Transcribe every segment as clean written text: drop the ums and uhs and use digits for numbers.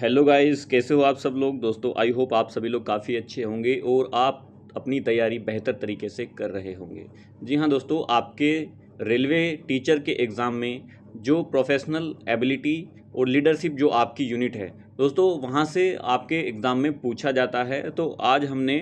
Hello guys, कैसे हो आप सब लोग। दोस्तों आई होप आप सभी लोग काफ़ी अच्छे होंगे और आप अपनी तैयारी बेहतर तरीके से कर रहे होंगे। जी हाँ दोस्तों, आपके रेलवे टीचर के एग्ज़ाम में जो प्रोफेशनल एबिलिटी और लीडरशिप जो आपकी यूनिट है दोस्तों, वहाँ से आपके एग्ज़ाम में पूछा जाता है। तो आज हमने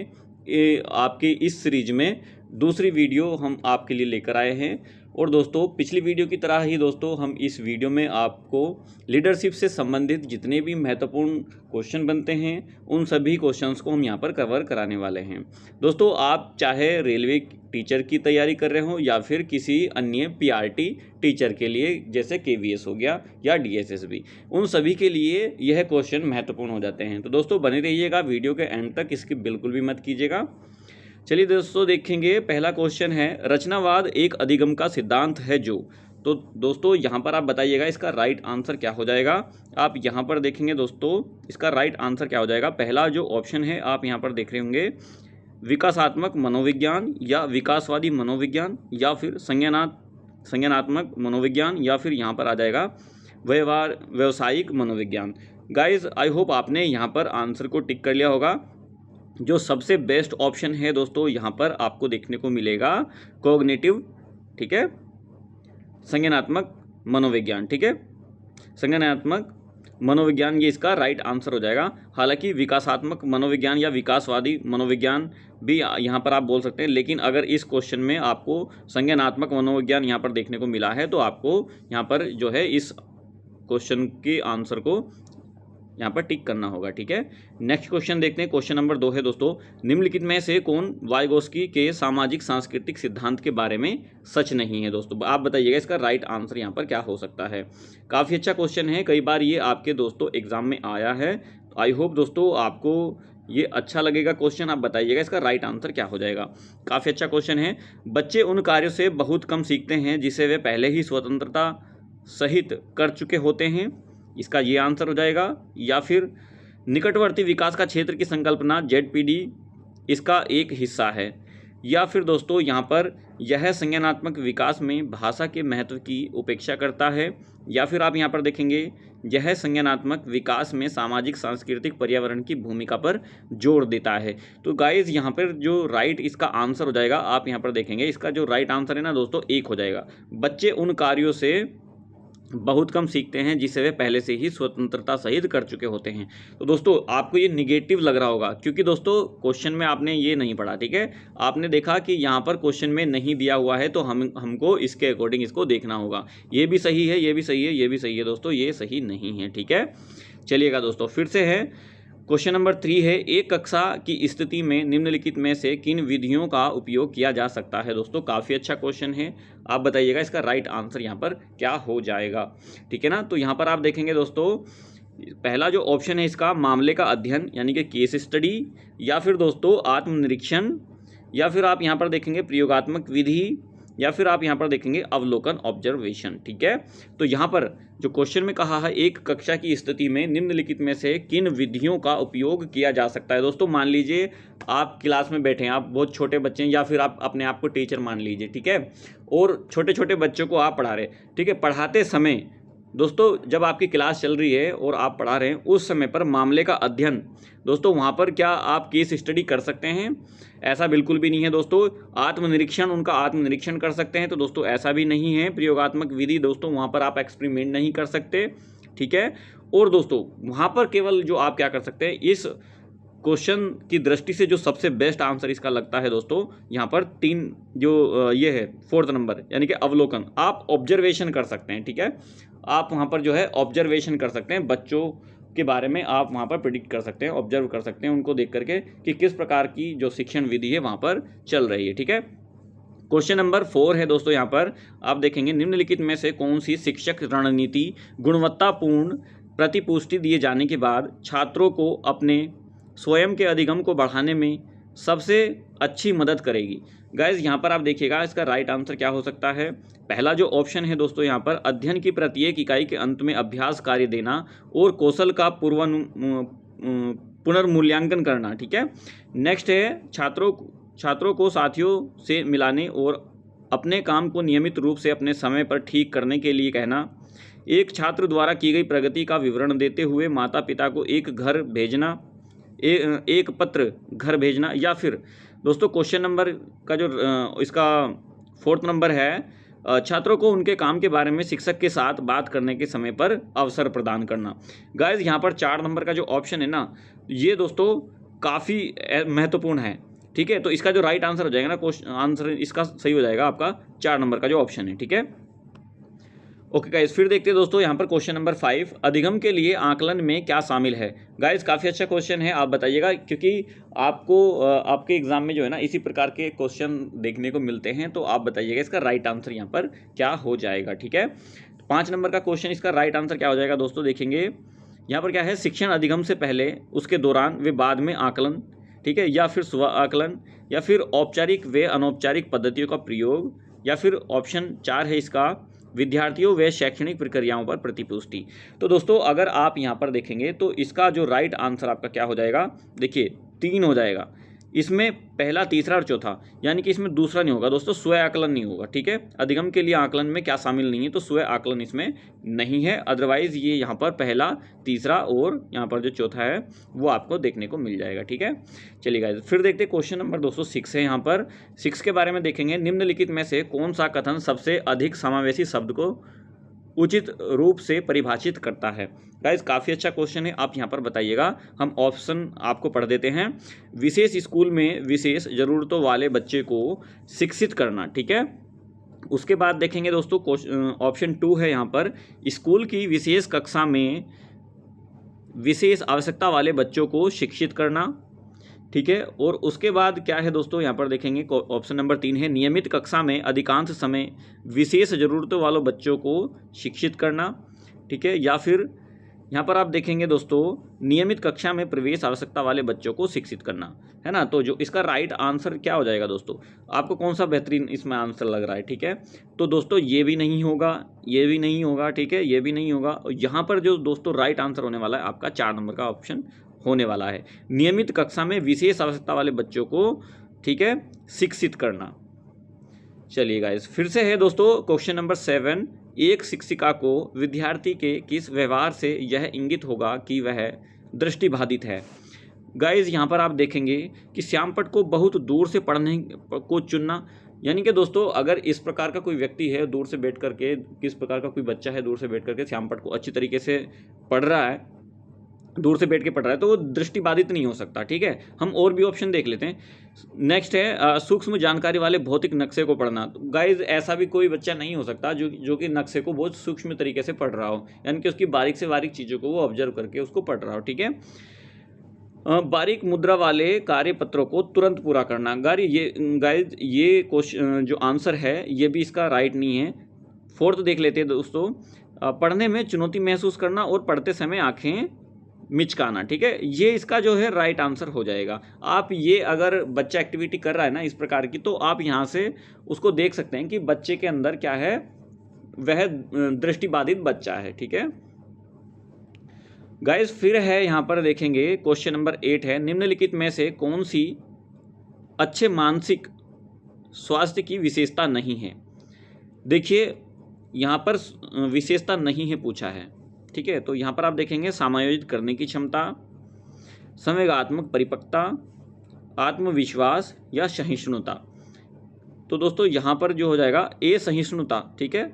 आपकी इस सीरीज में दूसरी वीडियो हम आपके लिए लेकर आए हैं। और दोस्तों पिछली वीडियो की तरह ही दोस्तों हम इस वीडियो में आपको लीडरशिप से संबंधित जितने भी महत्वपूर्ण क्वेश्चन बनते हैं उन सभी क्वेश्चंस को हम यहाँ पर कवर कराने वाले हैं। दोस्तों आप चाहे रेलवे टीचर की तैयारी कर रहे हो या फिर किसी अन्य पीआरटी टीचर के लिए जैसे केवीएस हो गया या डीएसएसबी, उन सभी के लिए यह क्वेश्चन महत्वपूर्ण हो जाते हैं। तो दोस्तों बने रहिएगा वीडियो के एंड तक, इसकी बिल्कुल भी मत कीजिएगा। चलिए दोस्तों देखेंगे, पहला क्वेश्चन है रचनावाद एक अधिगम का सिद्धांत है जो। तो दोस्तों यहाँ पर आप बताइएगा इसका राइट आंसर क्या हो जाएगा। आप यहाँ पर देखेंगे दोस्तों इसका राइट आंसर क्या हो जाएगा। पहला जो ऑप्शन है आप यहाँ पर देख रहे होंगे, विकासात्मक मनोविज्ञान या विकासवादी मनोविज्ञान या फिर संज्ञानात्मक मनोविज्ञान या फिर यहाँ पर आ जाएगा व्यवसायिक मनोविज्ञान। गाइज आई होप आपने यहाँ पर आंसर को टिक कर लिया होगा। जो सबसे बेस्ट ऑप्शन है दोस्तों यहाँ पर आपको देखने को मिलेगा कॉग्निटिव, ठीक है, संज्ञानात्मक मनोविज्ञान, ठीक है, संज्ञानात्मक मनोविज्ञान ये इसका राइट आंसर हो जाएगा। हालांकि विकासात्मक मनोविज्ञान या विकासवादी मनोविज्ञान भी यहाँ पर आप बोल सकते हैं, लेकिन अगर इस क्वेश्चन में आपको संज्ञानात्मक मनोविज्ञान यहाँ पर देखने को मिला है तो आपको यहाँ पर जो है इस क्वेश्चन के आंसर को यहाँ पर टिक करना होगा, ठीक है। नेक्स्ट क्वेश्चन देखते हैं, क्वेश्चन नंबर 2 है दोस्तों, निम्नलिखित में से कौन वाइगोस्की के सामाजिक सांस्कृतिक सिद्धांत के बारे में सच नहीं है। दोस्तों आप बताइएगा इसका राइट आंसर यहाँ पर क्या हो सकता है। काफ़ी अच्छा क्वेश्चन है, कई बार ये आपके दोस्तों एग्जाम में आया है। तो आई होप दोस्तों आपको ये अच्छा लगेगा क्वेश्चन। आप बताइएगा इसका राइट आंसर क्या हो जाएगा। काफ़ी अच्छा क्वेश्चन है, बच्चे उन कार्यों से बहुत कम सीखते हैं जिसे वे पहले ही स्वतंत्रता सहित कर चुके होते हैं, इसका ये आंसर हो जाएगा। या फिर निकटवर्ती विकास का क्षेत्र की संकल्पना जेडपीडी इसका एक हिस्सा है। या फिर दोस्तों यहाँ पर यह संज्ञानात्मक विकास में भाषा के महत्व की उपेक्षा करता है। या फिर आप यहाँ पर देखेंगे यह संज्ञानात्मक विकास में सामाजिक सांस्कृतिक पर्यावरण की भूमिका पर जोर देता है। तो गाइज यहाँ पर जो राइट इसका आंसर हो जाएगा, आप यहाँ पर देखेंगे इसका जो राइट आंसर है ना दोस्तों, एक हो जाएगा। बच्चे उन कार्यों से बहुत कम सीखते हैं जिसे वे पहले से ही स्वतंत्रता सहित कर चुके होते हैं। तो दोस्तों आपको ये निगेटिव लग रहा होगा क्योंकि दोस्तों क्वेश्चन में आपने ये नहीं पढ़ा, ठीक है। आपने देखा कि यहाँ पर क्वेश्चन में नहीं दिया हुआ है तो हमको इसके अकॉर्डिंग इसको देखना होगा। ये भी सही है, ये भी सही है, ये भी सही है दोस्तों, ये सही नहीं है, ठीक है। चलिएगा दोस्तों फिर से है, क्वेश्चन नंबर 3 है, एक कक्षा की स्थिति में निम्नलिखित में से किन विधियों का उपयोग किया जा सकता है। दोस्तों काफ़ी अच्छा क्वेश्चन है, आप बताइएगा इसका राइट आंसर यहाँ पर क्या हो जाएगा, ठीक है ना। तो यहाँ पर आप देखेंगे दोस्तों पहला जो ऑप्शन है इसका मामले का अध्ययन यानी कि केस स्टडी, या फिर दोस्तों आत्मनिरीक्षण, या फिर आप यहाँ पर देखेंगे प्रयोगात्मक विधि, या फिर आप यहाँ पर देखेंगे अवलोकन ऑब्जर्वेशन, ठीक है। तो यहाँ पर जो क्वेश्चन में कहा है एक कक्षा की स्थिति में निम्नलिखित में से किन विधियों का उपयोग किया जा सकता है। दोस्तों मान लीजिए आप क्लास में बैठे हैं, आप बहुत छोटे बच्चे हैं या फिर आप अपने आप को टीचर मान लीजिए, ठीक है, और छोटे छोटे बच्चों को आप पढ़ा रहे, ठीक है। पढ़ाते समय दोस्तों जब आपकी क्लास चल रही है और आप पढ़ा रहे हैं उस समय पर मामले का अध्ययन, दोस्तों वहाँ पर क्या आप केस स्टडी कर सकते हैं? ऐसा बिल्कुल भी नहीं है दोस्तों। आत्मनिरीक्षण, उनका आत्मनिरीक्षण कर सकते हैं तो दोस्तों ऐसा भी नहीं है। प्रयोगात्मक विधि दोस्तों वहाँ पर आप एक्सपेरिमेंट नहीं कर सकते, ठीक है। और दोस्तों वहाँ पर केवल जो आप क्या कर सकते हैं, इस क्वेश्चन की दृष्टि से जो सबसे बेस्ट आंसर इसका लगता है दोस्तों, यहाँ पर 3 जो ये है 4th नंबर यानी कि अवलोकन, आप ऑब्जर्वेशन कर सकते हैं, ठीक है। आप वहाँ पर जो है ऑब्जर्वेशन कर सकते हैं, बच्चों के बारे में आप वहाँ पर प्रिडिक्ट कर सकते हैं, ऑब्जर्व कर सकते हैं उनको देख करके कि किस प्रकार की जो शिक्षण विधि है वहाँ पर चल रही है, ठीक है। क्वेश्चन नंबर 4 है दोस्तों, यहाँ पर आप देखेंगे निम्नलिखित में से कौन सी शिक्षक रणनीति गुणवत्तापूर्ण प्रतिपुष्टि दिए जाने के बाद छात्रों को अपने स्वयं के अधिगम को बढ़ाने में सबसे अच्छी मदद करेगी। गाइज यहाँ पर आप देखिएगा इसका राइट आंसर क्या हो सकता है। पहला जो ऑप्शन है दोस्तों यहाँ पर अध्ययन की प्रत्येक इकाई के अंत में अभ्यास कार्य देना और कौशल का पुनर्मूल्यांकन करना, ठीक है। नेक्स्ट है छात्रों को साथियों से मिलाने और अपने काम को नियमित रूप से अपने समय पर ठीक करने के लिए कहना। एक छात्र द्वारा की गई प्रगति का विवरण देते हुए माता पिता को एक पत्र घर भेजना। या फिर दोस्तों क्वेश्चन नंबर का जो इसका 4th नंबर है, छात्रों को उनके काम के बारे में शिक्षक के साथ बात करने के समय पर अवसर प्रदान करना। गाइज यहाँ पर 4 नंबर का जो ऑप्शन है ना, ये दोस्तों काफ़ी महत्वपूर्ण है। ठीक है, तो इसका जो राइट आंसर हो जाएगा ना, क्वेश्चन आंसर इसका सही हो जाएगा आपका 4 नंबर का जो ऑप्शन है। ठीक है, ओके गाइज, फिर देखते हैं दोस्तों यहाँ पर क्वेश्चन नंबर 5, अधिगम के लिए आकलन में क्या शामिल है। गाइज काफ़ी अच्छा क्वेश्चन है, आप बताइएगा, क्योंकि आपको आपके एग्जाम में जो है ना इसी प्रकार के क्वेश्चन देखने को मिलते हैं, तो आप बताइएगा इसका राइट आंसर यहाँ पर क्या हो जाएगा। ठीक है, 5 नंबर का क्वेश्चन, इसका राइट आंसर क्या हो जाएगा दोस्तों, देखेंगे यहाँ पर क्या है, शिक्षण अधिगम से पहले, उसके दौरान व बाद में आकलन, ठीक है, या फिर स्व आकलन, या फिर औपचारिक व अनौपचारिक पद्धतियों का प्रयोग, या फिर ऑप्शन 4 है इसका विद्यार्थियों व शैक्षणिक प्रक्रियाओं पर प्रतिपुष्टि। तो दोस्तों अगर आप यहाँ पर देखेंगे तो इसका जो राइट आंसर आपका क्या हो जाएगा, देखिए 3 हो जाएगा। इसमें पहला, तीसरा और चौथा, यानी कि इसमें दूसरा नहीं होगा दोस्तों, स्व आकलन नहीं होगा। ठीक है, अधिगम के लिए आकलन में क्या शामिल नहीं है, तो स्व आकलन इसमें नहीं है। अदरवाइज ये यहाँ पर पहला, तीसरा और यहाँ पर जो चौथा है वो आपको देखने को मिल जाएगा। ठीक है, चलिए गाइस, फिर देखते हैं क्वेश्चन नंबर दोस्तों 6 है। यहाँ पर 6 के बारे में देखेंगे, निम्नलिखित में से कौन सा कथन सबसे अधिक समावेशी शब्द को उचित रूप से परिभाषित करता है। गाइस काफ़ी अच्छा क्वेश्चन है, आप यहाँ पर बताइएगा। हम ऑप्शन आपको पढ़ देते हैं। विशेष स्कूल में विशेष ज़रूरतों वाले बच्चे को शिक्षित करना। ठीक है, उसके बाद देखेंगे दोस्तों ऑप्शन 2 है यहाँ पर, स्कूल की विशेष कक्षा में विशेष आवश्यकता वाले बच्चों को शिक्षित करना। ठीक है, और उसके बाद क्या है दोस्तों, यहाँ पर देखेंगे ऑप्शन नंबर 3 है, नियमित कक्षा में अधिकांश समय विशेष ज़रूरतों वालों बच्चों को शिक्षित करना। ठीक है, या फिर यहाँ पर आप देखेंगे दोस्तों नियमित कक्षा में प्रवेश आवश्यकता वाले बच्चों को शिक्षित करना, है ना। तो जो इसका राइट आंसर क्या हो जाएगा दोस्तों, आपको कौन सा बेहतरीन इसमें आंसर लग रहा है। ठीक है, तो दोस्तों ये भी नहीं होगा, ये भी नहीं होगा, ठीक है, ये भी नहीं होगा। यहाँ पर जो दोस्तों राइट आंसर होने वाला है आपका 4 नंबर का ऑप्शन होने वाला है, नियमित कक्षा में विशेष आवश्यकता वाले बच्चों को, ठीक है, शिक्षित करना। चलिए गाइस, फिर से है दोस्तों क्वेश्चन नंबर 7, एक शिक्षिका को विद्यार्थी के किस व्यवहार से यह इंगित होगा कि वह दृष्टिबाधित है। गाइस यहाँ पर आप देखेंगे कि श्यामपट्ट को बहुत दूर से पढ़ने को चुनना, यानी कि दोस्तों अगर इस प्रकार का कोई व्यक्ति है, दूर से बैठ करके, किस प्रकार का कोई बच्चा है दूर से बैठ करके श्यामपट्ट को अच्छी तरीके से पढ़ रहा है, दूर से बैठ के पढ़ रहा है, तो वो दृष्टिबाधित नहीं हो सकता। ठीक है, हम और भी ऑप्शन देख लेते हैं। नेक्स्ट है सूक्ष्म जानकारी वाले भौतिक नक्शे को पढ़ना। तो गाइज ऐसा भी कोई बच्चा नहीं हो सकता जो कि नक्शे को बहुत सूक्ष्म तरीके से पढ़ रहा हो, यानी कि उसकी बारीक से बारीक चीज़ों को वो ऑब्जर्व करके उसको पढ़ रहा हो। ठीक है, बारीक मुद्रा वाले कार्यपत्रों को तुरंत पूरा करना। गाइज ये क्वेश्चन जो आंसर है ये भी इसका राइट नहीं है। 4th देख लेते हैं दोस्तों, पढ़ने में चुनौती महसूस करना और पढ़ते समय आँखें मिचकाना। ठीक है, ये इसका जो है राइट आंसर हो जाएगा। आप ये अगर बच्चा एक्टिविटी कर रहा है ना इस प्रकार की, तो आप यहाँ से उसको देख सकते हैं कि बच्चे के अंदर क्या है, वह दृष्टिबाधित बच्चा है। ठीक है गाइस, फिर है यहाँ पर देखेंगे क्वेश्चन नंबर 8 है, निम्नलिखित में से कौन सी अच्छे मानसिक स्वास्थ्य की विशेषता नहीं है। देखिए यहाँ पर विशेषता नहीं है पूछा है। ठीक है, तो यहाँ पर आप देखेंगे समायोजित करने की क्षमता, संवेगात्मक परिपक्वता, आत्मविश्वास या सहिष्णुता। तो दोस्तों यहाँ पर जो हो जाएगा ए सहिष्णुता। ठीक है,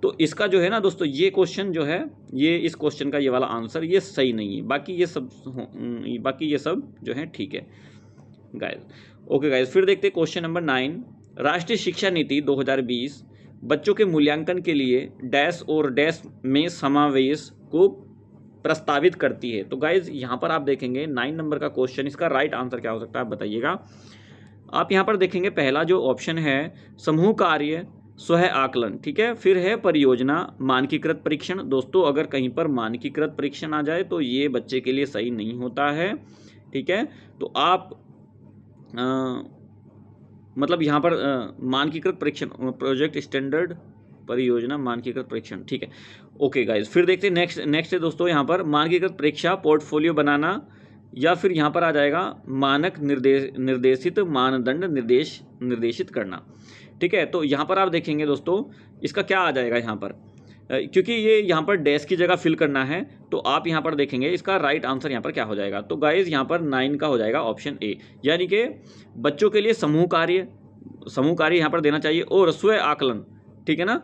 तो इसका जो है ना दोस्तों ये क्वेश्चन जो है, ये इस क्वेश्चन का ये वाला आंसर ये सही नहीं है, बाकी ये सब जो है ठीक है गाइस। ओके गाइस, फिर देखते हैं क्वेश्चन नंबर 9, राष्ट्रीय शिक्षा नीति 2020 बच्चों के मूल्यांकन के लिए डैश और डैश में समावेश को प्रस्तावित करती है। तो गाइज यहाँ पर आप देखेंगे 9 नंबर का क्वेश्चन, इसका राइट आंसर क्या हो सकता है आप बताइएगा। आप यहाँ पर देखेंगे पहला जो ऑप्शन है समूह कार्य स्व आकलन। ठीक है, फिर है परियोजना मानकीकृत परीक्षण। दोस्तों अगर कहीं पर मानकीकृत परीक्षण आ जाए तो ये बच्चे के लिए सही नहीं होता है। ठीक है, तो आप मतलब यहाँ पर मानकीकृत परीक्षण, प्रोजेक्ट स्टैंडर्ड परियोजना मानकीकृत परीक्षण। ठीक है, ओके गाइज, फिर देखते हैं नेक्स्ट है दोस्तों यहाँ पर मानकीकृत परीक्षा पोर्टफोलियो बनाना, या फिर यहाँ पर आ जाएगा मानक निर्देशित मानदंड निर्देशित करना। ठीक है, तो यहाँ पर आप देखेंगे दोस्तों इसका क्या आ जाएगा यहाँ पर, क्योंकि ये यहाँ पर डैश की जगह फिल करना है, तो आप यहाँ पर देखेंगे इसका राइट आंसर यहाँ पर क्या हो जाएगा। तो गाइज यहाँ पर 9 का हो जाएगा ऑप्शन ए, यानी कि बच्चों के लिए समूह कार्य यहाँ पर देना चाहिए और स्व आकलन, ठीक है ना,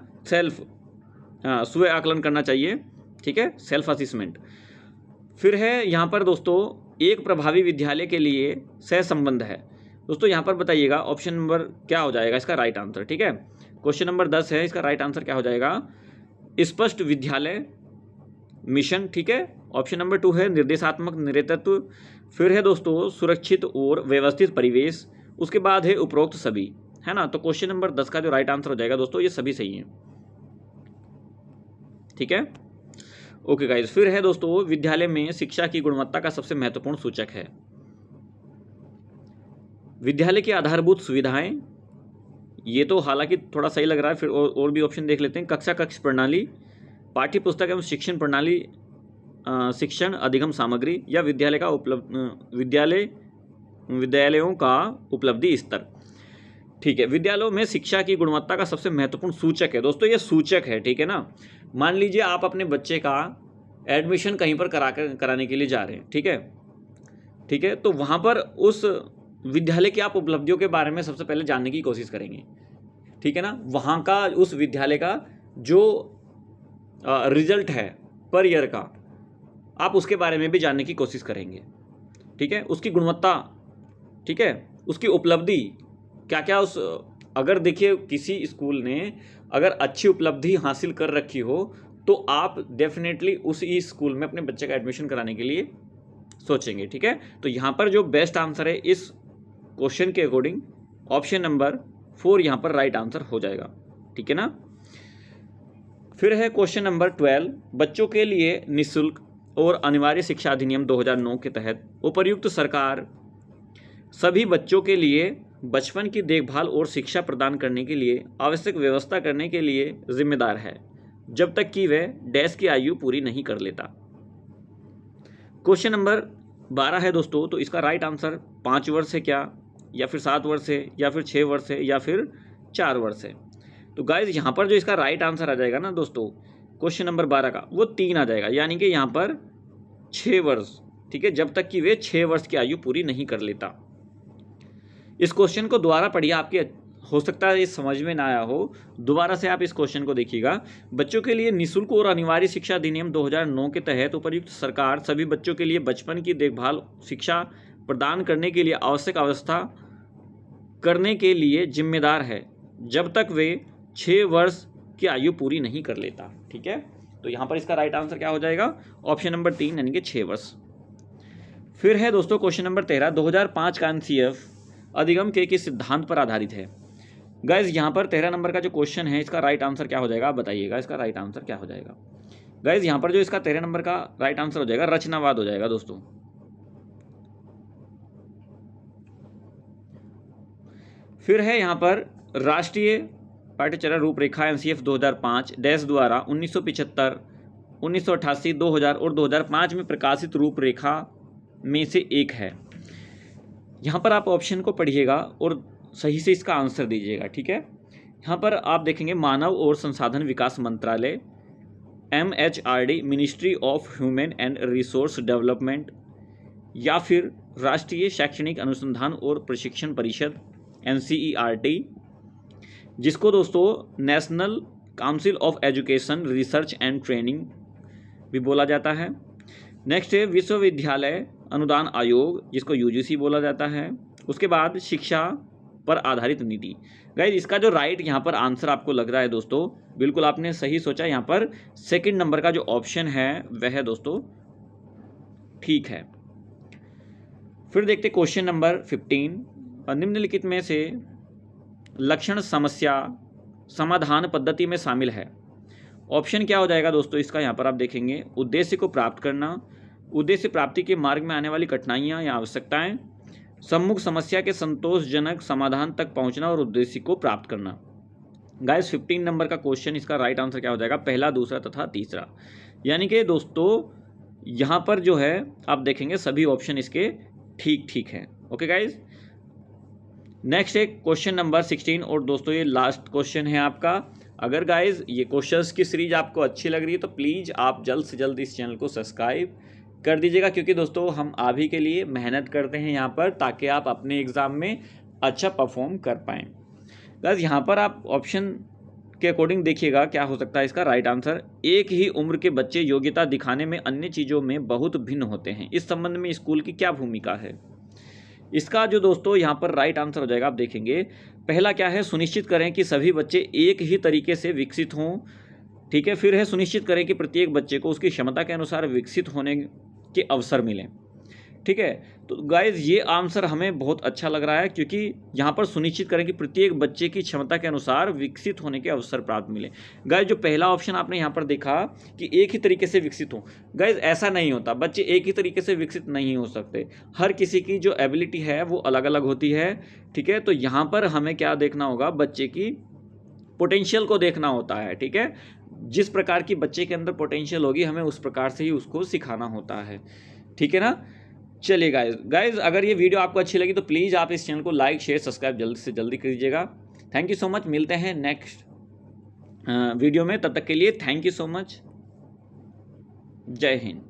स्व आकलन करना चाहिए, ठीक है, सेल्फ असेसमेंट। फिर है यहाँ पर दोस्तों एक प्रभावी विद्यालय के लिए सहसंबंध है। दोस्तों यहाँ पर बताइएगा ऑप्शन नंबर क्या हो जाएगा इसका राइट आंसर, ठीक है। क्वेश्चन नंबर 10 है, इसका राइट आंसर क्या हो जाएगा, स्पष्ट विद्यालय मिशन, ठीक है। ऑप्शन नंबर 2 है निर्देशात्मक नेतृत्व। फिर है दोस्तों सुरक्षित और व्यवस्थित परिवेश, उसके बाद है उपरोक्त सभी, है ना। तो क्वेश्चन नंबर 10 का जो राइट आंसर हो जाएगा दोस्तों ये सभी सही है, ठीक है। ओके गाइज, फिर है दोस्तों विद्यालय में शिक्षा की गुणवत्ता का सबसे महत्वपूर्ण सूचक है। विद्यालय की आधारभूत सुविधाएं, ये तो हालांकि थोड़ा सही लग रहा है, फिर और भी ऑप्शन देख लेते हैं। कक्ष प्रणाली, पाठ्य पुस्तक एवं शिक्षण प्रणाली, शिक्षण अधिगम सामग्री, या विद्यालय का विद्यालयों का उपलब्धि स्तर, ठीक है। विद्यालयों में शिक्षा की गुणवत्ता का सबसे महत्वपूर्ण सूचक है दोस्तों, ये सूचक है, ठीक है ना। मान लीजिए आप अपने बच्चे का एडमिशन कहीं पर कराने के लिए जा रहे हैं, ठीक है, ठीक है, तो वहाँ पर उस विद्यालय की आप उपलब्धियों के बारे में सबसे पहले जानने की कोशिश करेंगे, ठीक है ना। वहाँ का उस विद्यालय का जो रिजल्ट है पर ईयर का, आप उसके बारे में भी जानने की कोशिश करेंगे, ठीक है। उसकी गुणवत्ता, ठीक है, उसकी उपलब्धि क्या क्या, उस अगर देखिए किसी स्कूल ने अगर अच्छी उपलब्धि हासिल कर रखी हो तो आप डेफिनेटली उसी स्कूल में अपने बच्चे का एडमिशन कराने के लिए सोचेंगे, ठीक है। तो यहाँ पर जो बेस्ट आंसर है इस क्वेश्चन के अकॉर्डिंग ऑप्शन नंबर 4 यहाँ पर राइट आंसर हो जाएगा, ठीक है ना। फिर है क्वेश्चन नंबर 12, बच्चों के लिए निःशुल्क और अनिवार्य शिक्षा अधिनियम 2009 के तहत उपर्युक्त सरकार सभी बच्चों के लिए बचपन की देखभाल और शिक्षा प्रदान करने के लिए आवश्यक व्यवस्था करने के लिए जिम्मेदार है, जब तक कि वह डैश की आयु पूरी नहीं कर लेता। क्वेश्चन नंबर 12 है दोस्तों, तो इसका राइट आंसर 5 वर्ष है क्या, या फिर 7 वर्ष है, या फिर 6 वर्ष है, या फिर 4 वर्ष है। तो गाइज यहाँ पर जो इसका राइट आंसर आ जाएगा ना दोस्तों क्वेश्चन नंबर 12 का, वो 3 आ जाएगा, यानी कि यहाँ पर 6 वर्ष, ठीक है, जब तक कि वे 6 वर्ष की आयु पूरी नहीं कर लेता। इस क्वेश्चन को दोबारा पढ़िए, आपके हो सकता है ये समझ में ना आया हो, दोबारा से आप इस क्वेश्चन को देखिएगा। बच्चों के लिए निःशुल्क और अनिवार्य शिक्षा अधिनियम 2009 के तहत उपर्युक्त सरकार सभी बच्चों के लिए बचपन की देखभाल शिक्षा प्रदान करने के लिए आवश्यक व्यवस्था करने के लिए जिम्मेदार है, जब तक वे 6 वर्ष की आयु पूरी नहीं कर लेता, ठीक है। तो यहाँ पर इसका राइट आंसर क्या हो जाएगा, ऑप्शन नंबर 3 यानी कि 6 वर्ष। फिर है दोस्तों क्वेश्चन नंबर 13, 2005 का एनसीएफ अधिगम के किस सिद्धांत पर आधारित है। गाइज यहाँ पर 13 नंबर का जो क्वेश्चन है इसका राइट आंसर क्या हो जाएगा, आप बताइएगा इसका राइट आंसर क्या हो जाएगा। गाइज यहाँ पर जो इसका 13 नंबर का राइट आंसर हो जाएगा रचनावाद हो जाएगा दोस्तों। फिर है यहाँ पर राष्ट्रीय पाठ्यचर्या रूपरेखा एनसीएफ 2005 डैश द्वारा 1975, 1988, 2000 और 2005 में प्रकाशित रूपरेखा में से एक है। यहाँ पर आप ऑप्शन को पढ़िएगा और सही से इसका आंसर दीजिएगा, ठीक है। यहाँ पर आप देखेंगे मानव और संसाधन विकास मंत्रालय, MHRD ministry of human and resource development, या फिर राष्ट्रीय शैक्षणिक अनुसंधान और प्रशिक्षण परिषद NCERT, जिसको दोस्तों national council of education research and training भी बोला जाता है। नेक्स्ट है विश्वविद्यालय अनुदान आयोग, जिसको UGC बोला जाता है। उसके बाद शिक्षा पर आधारित नीति। गाइज इसका जो राइट यहाँ पर आंसर आपको लग रहा है दोस्तों, बिल्कुल आपने सही सोचा, यहाँ पर सेकंड नंबर का जो ऑप्शन है वह है दोस्तों ठीक है। फिर देखते क्वेश्चन नंबर 15, निम्नलिखित में से लक्षण समस्या समाधान पद्धति में शामिल है। ऑप्शन क्या हो जाएगा दोस्तों इसका, यहाँ पर आप देखेंगे उद्देश्य को प्राप्त करना, उद्देश्य प्राप्ति के मार्ग में आने वाली कठिनाइयाँ या आवश्यकताएं, सम्मुख समस्या के संतोषजनक समाधान तक पहुंचना और उद्देश्य को प्राप्त करना। गाइस 15 नंबर का क्वेश्चन, इसका राइट आंसर क्या हो जाएगा, पहला, दूसरा तथा तीसरा। यानी कि दोस्तों यहाँ पर जो है आप देखेंगे सभी ऑप्शन इसके ठीक ठीक हैं। ओके गाइज, नेक्स्ट है क्वेश्चन नंबर 16 और दोस्तों ये लास्ट क्वेश्चन है आपका अगर गाइज ये क्वेश्चंस की सीरीज आपको अच्छी लग रही है तो प्लीज़ आप जल्द से जल्द इस चैनल को सब्सक्राइब कर दीजिएगा, क्योंकि दोस्तों हम आप ही के लिए मेहनत करते हैं यहाँ पर, ताकि आप अपने एग्ज़ाम में अच्छा परफॉर्म कर पाएँ। गाइज यहाँ पर आप ऑप्शन के अकॉर्डिंग देखिएगा क्या हो सकता है इसका राइट आंसर। एक ही उम्र के बच्चे योग्यता दिखाने में अन्य चीज़ों में बहुत भिन्न होते हैं, इस संबंध में स्कूल की क्या भूमिका है। इसका जो दोस्तों यहाँ पर राइट आंसर हो जाएगा, आप देखेंगे पहला क्या है, सुनिश्चित करें कि सभी बच्चे एक ही तरीके से विकसित हों। ठीक है, फिर है सुनिश्चित करें कि प्रत्येक बच्चे को उसकी क्षमता के अनुसार विकसित होने के अवसर मिलें। ठीक है, तो गाइज ये आंसर हमें बहुत अच्छा लग रहा है, क्योंकि यहाँ पर सुनिश्चित करें कि प्रत्येक बच्चे की क्षमता के अनुसार विकसित होने के अवसर प्राप्त मिले। गाइज जो पहला ऑप्शन आपने यहाँ पर देखा कि एक ही तरीके से विकसित हो, गाइज ऐसा नहीं होता, बच्चे एक ही तरीके से विकसित नहीं हो सकते, हर किसी की जो एबिलिटी है वो अलग अलग होती है। ठीक है, तो यहाँ पर हमें क्या देखना होगा, बच्चे की पोटेंशियल को देखना होता है। ठीक है, जिस प्रकार की बच्चे के अंदर पोटेंशियल होगी हमें उस प्रकार से ही उसको सिखाना होता है। ठीक है ना, चलिए गाइज अगर ये वीडियो आपको अच्छी लगी तो प्लीज़ आप इस चैनल को लाइक शेयर सब्सक्राइब जल्दी से जल्दी कीजिएगा। थैंक यू सो मच, मिलते हैं नेक्स्ट वीडियो में, तब तक के लिए थैंक यू सो मच, जय हिंद।